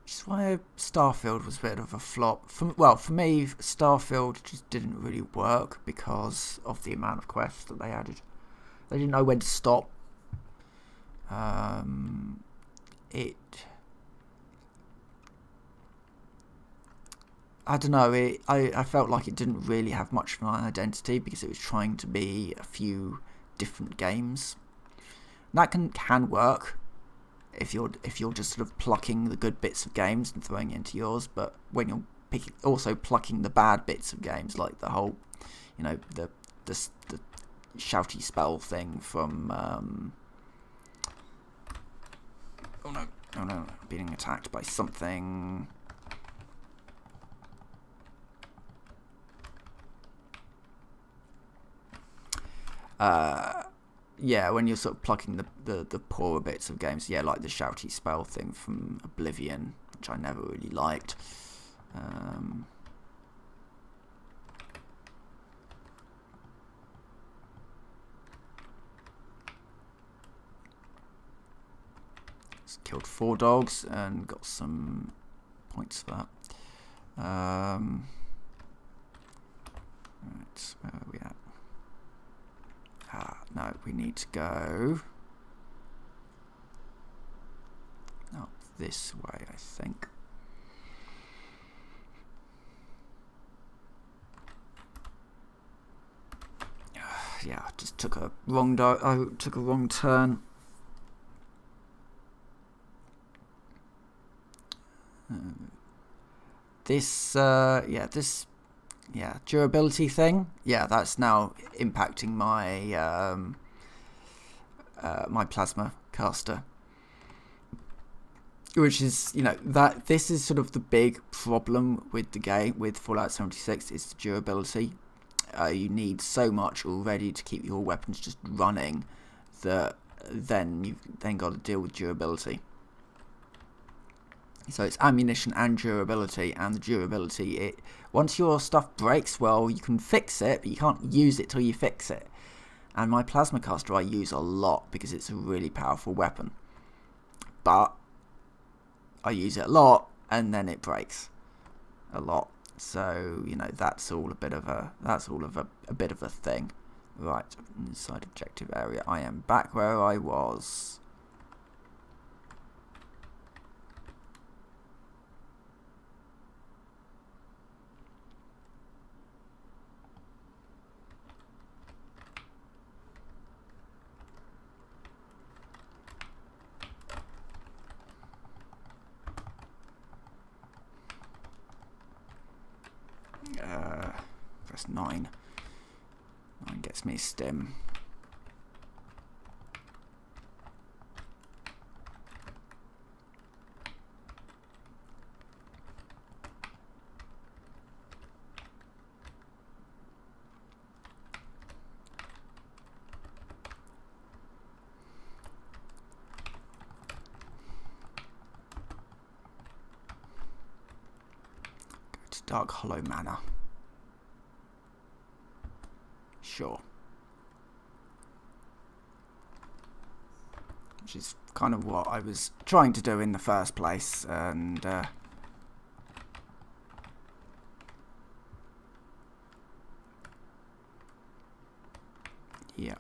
Which is why Starfield was a bit of a flop. For me, Starfield just didn't really work because of the amount of quests that they added. They didn't know when to stop. I don't know. I felt like it didn't really have much of an identity because it was trying to be a few different games. And that can work if you're just sort of plucking the good bits of games and throwing it into yours. But when you're also plucking the bad bits of games, like the whole, the shouty spell thing from oh no, being attacked by something. Yeah, when you're sort of plucking the poorer bits of games, yeah, like the shouty spell thing from Oblivion, which I never really liked. Killed 4 dogs and got some points for that. Right, where are we at? No, we need to go up this way, I think. Yeah, I just took a wrong turn. Durability thing. Yeah, that's now impacting my my plasma caster, which is that this is sort of the big problem with the game with Fallout 76 is the durability. You need so much already to keep your weapons just running that then you've got to deal with durability. So it's ammunition and durability, and the durability, once your stuff breaks, well, you can fix it, but you can't use it till you fix it. And my plasma caster I use a lot because it's a really powerful weapon. But I use it a lot, and then it breaks a lot. So that's all a bit of a bit of a thing. Right, inside objective area, I am back where I was. that's 9. 9 gets me stim. Dark Hollow Manor. Sure. Which is kind of what I was trying to do in the first place, and yeah.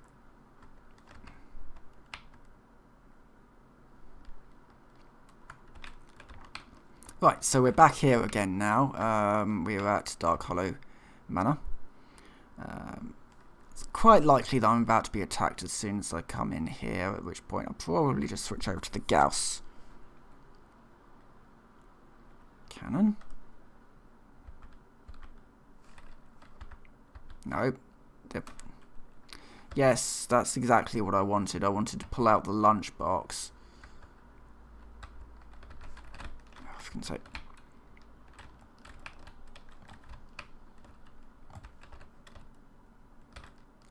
Right, so we're back here again now. We're at Dark Hollow Manor. It's quite likely that I'm about to be attacked as soon as I come in here, at which point I'll probably just switch over to the Gauss cannon. No. Yep. Yes, that's exactly what I wanted. I wanted to pull out the lunchbox. Say.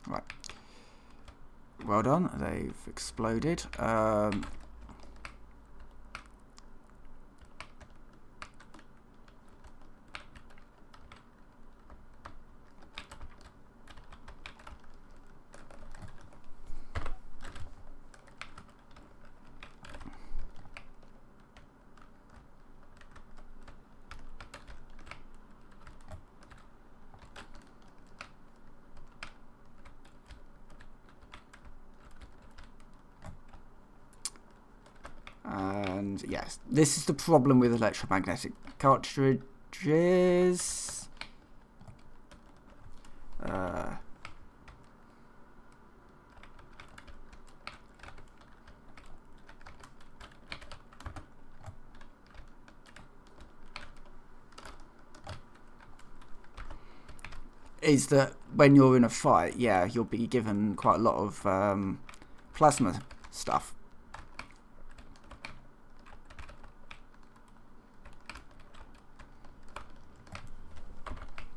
Right. Well done. They've exploded. And yes, this is the problem with electromagnetic cartridges. Is that when you're in a fight, yeah, you'll be given quite a lot of plasma stuff.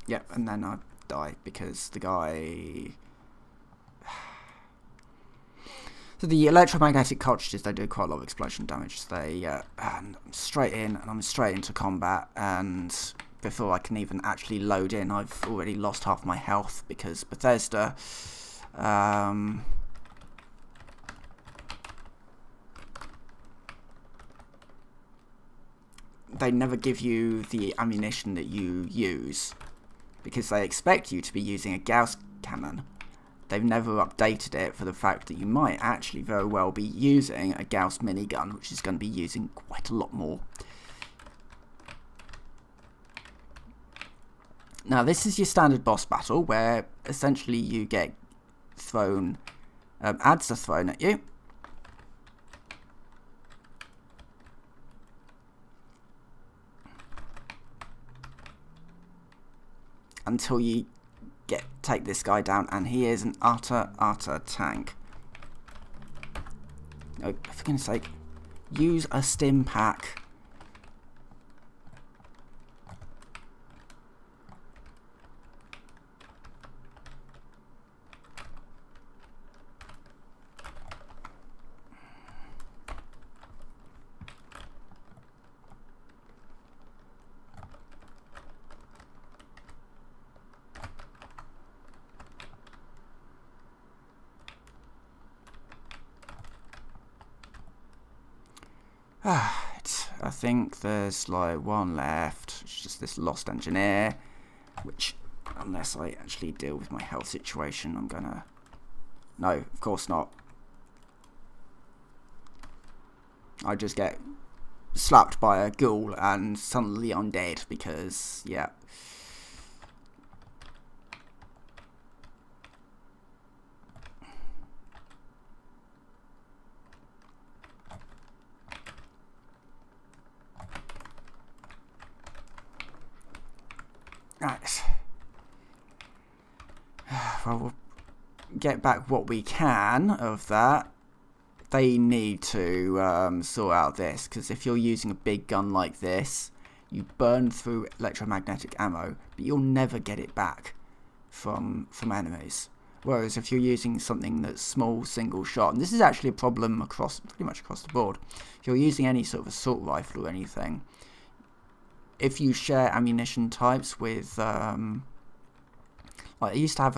Yep, and then I die because the guy... So the electromagnetic cartridges, they do quite a lot of explosion damage. They and I'm straight in, and I'm straight into combat, and before I can even actually load in, I've already lost half my health because Bethesda... they never give you the ammunition that you use, because they expect you to be using a Gauss cannon. They've never updated it for the fact that you might actually very well be using a Gauss minigun, which is going to be using quite a lot more. Now, this is your standard boss battle, where essentially you get thrown, ads are thrown at you. Until you take this guy down, and he is an utter tank. Oh, for goodness sake, use a stim pack. I think there's like one left. It's just this lost engineer, which, unless I actually deal with my health situation, I'm gonna... No, of course not. I just get slapped by a ghoul and suddenly I'm dead because, yeah. Right. well, we'll get back what we can of that. They need to sort out this, because if you're using a big gun like this, you burn through electromagnetic ammo, but you'll never get it back from enemies. Whereas if you're using something that's small, single shot, and this is actually a problem pretty much across the board, if you're using any sort of assault rifle or anything, if you share ammunition types with, like I used to have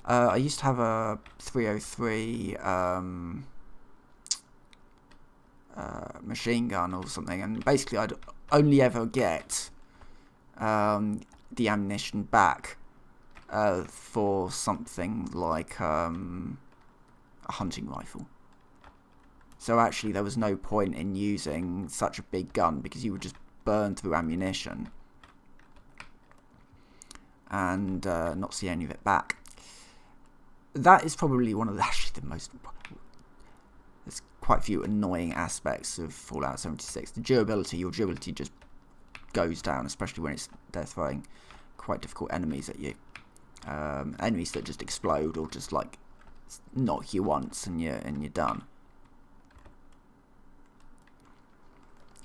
I used to have a 303 machine gun or something, and basically I'd only ever get the ammunition back for something like a hunting rifle. So actually there was no point in using such a big gun, because you would just burn through ammunition and not see any of it back. That is probably one of the most... There's quite a few annoying aspects of Fallout 76. The durability, your durability just goes down, especially when they're throwing quite difficult enemies at you. Enemies that just explode or just like knock you once and you're done.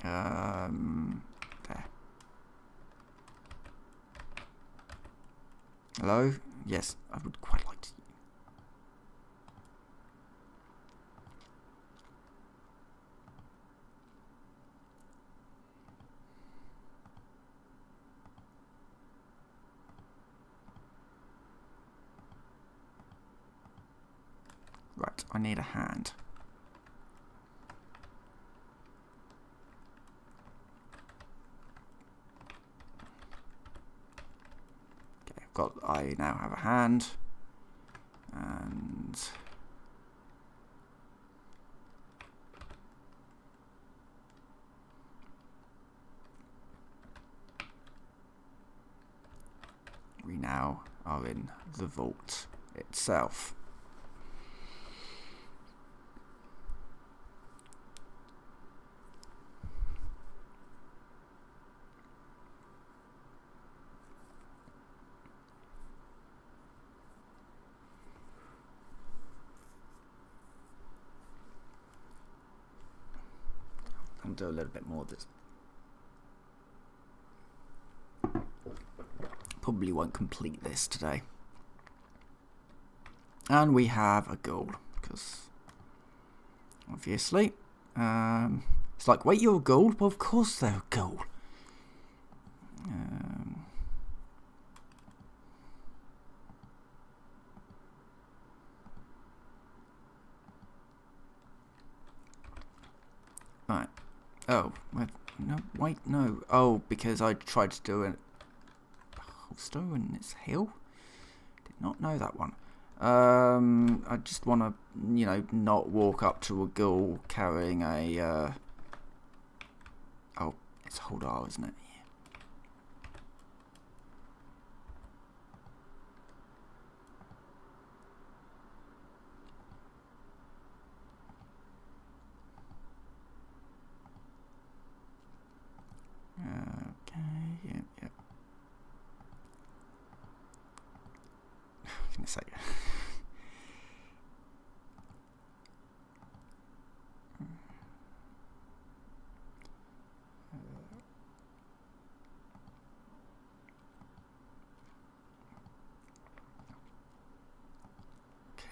There. Hello? Yes, I would quite like to. Right, I need a hand. Okay, I now have a hand, and we now are in the vault itself. I'll do a little bit more of this. Probably won't complete this today. And we have a goal, because obviously it's like, wait, you're a gold? Well, of course they're a gold. Right. Oh, no, wait, no. Oh, because I tried to do a holster in its hill? Did not know that one. I just want to, not walk up to a ghoul carrying a, oh, it's hold R, isn't it? Yep. I was going to say.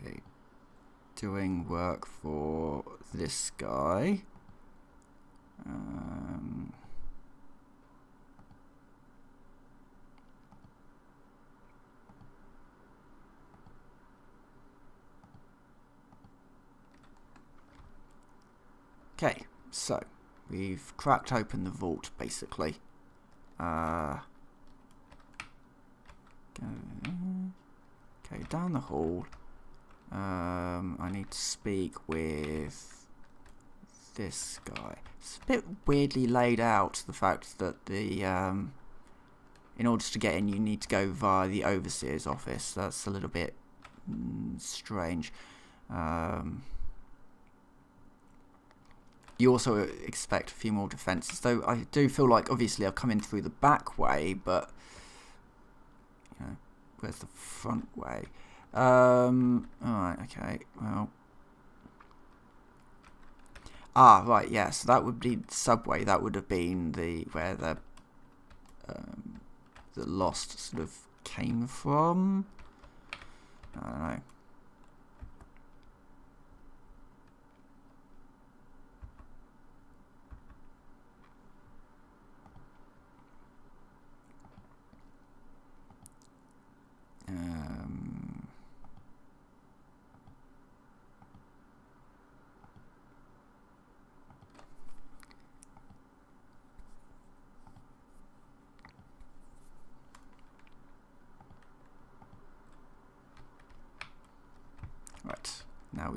Okay. Doing work for this guy. Okay, so we've cracked open the vault, basically. Okay, down the hall. I need to speak with this guy. It's a bit weirdly laid out, the fact that the in order to get in, you need to go via the overseer's office. That's a little bit strange. You also expect a few more defences, though I do feel like obviously I've come in through the back way, but where's the front way? Alright, okay, well. Ah, right, yeah, so that would be the subway. That would have been where the Lost sort of came from. I don't know. Right, now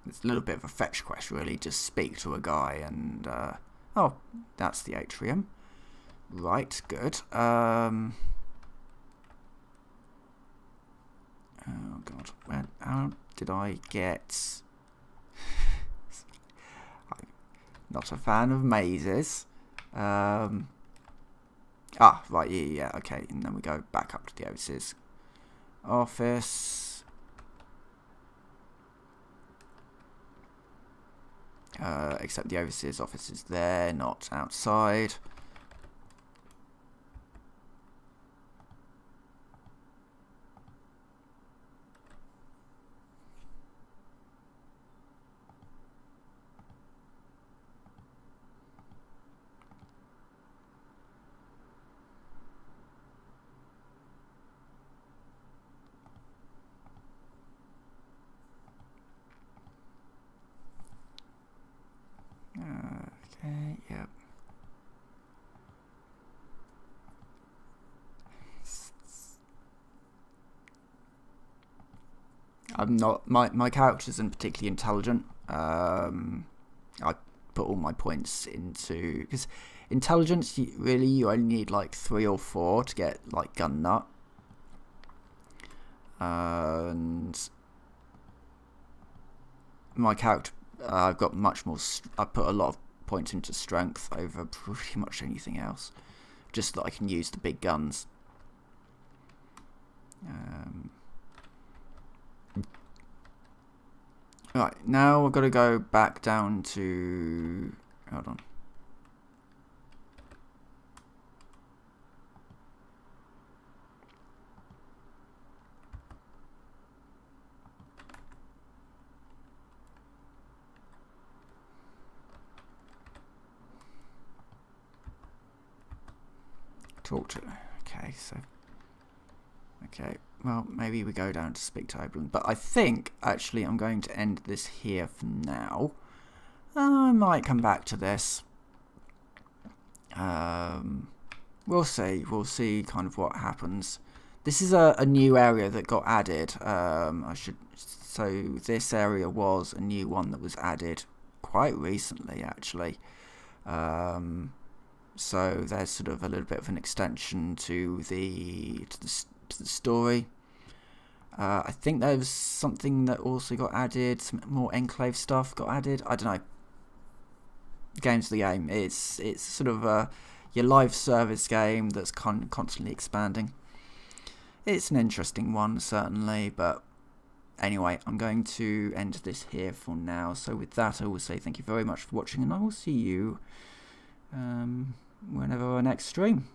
it's a little bit of a fetch quest really, just speak to a guy and, oh, that's the atrium. Right, good. Oh god, how did I get... I'm not a fan of mazes. Ah, right, yeah, okay, and then we go back up to the overseer's office. Except the overseer's office is there, not outside. Okay, yep. I'm not, my character isn't particularly intelligent. I put all my points into, because intelligence, really you only need like 3 or 4 to get like gun nut. And my character, I've got much more, I put a lot of points into strength over pretty much anything else, just that I can use the big guns. Right, now I've got to go back down to, hold on. Talk to, okay, so, okay, well, maybe we go down to speak to Oberlin, but I think, actually, I'm going to end this here for now. I might come back to this. We'll see kind of what happens. This is a new area that got added. So this area was a new one that was added quite recently, actually. So there's sort of a little bit of an extension to the story. I think there was something that also got added, some more enclave stuff got added. I don't know. The game's the game. It's sort of your live service game that's constantly expanding. It's an interesting one, certainly, but anyway, I'm going to end this here for now. So with that, I will say thank you very much for watching, and I will see you whenever our next stream.